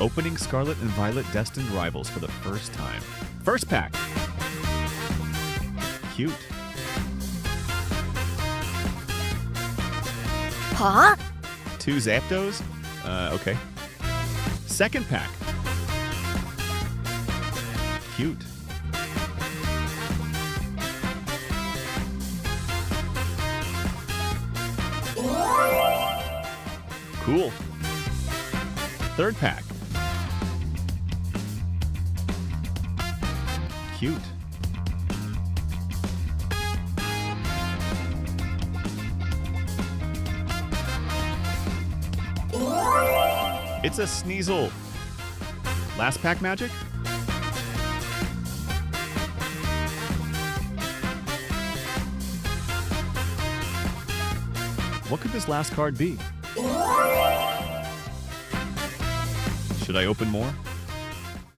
Opening Scarlet and Violet Destined Rivals for the first time. First pack. Cute. Huh? 2 Zapdos? Okay. Second pack. Cute. Cool. Third pack. Cute. It's a Sneasel. Last pack magic? What could this last card be? Should I open more?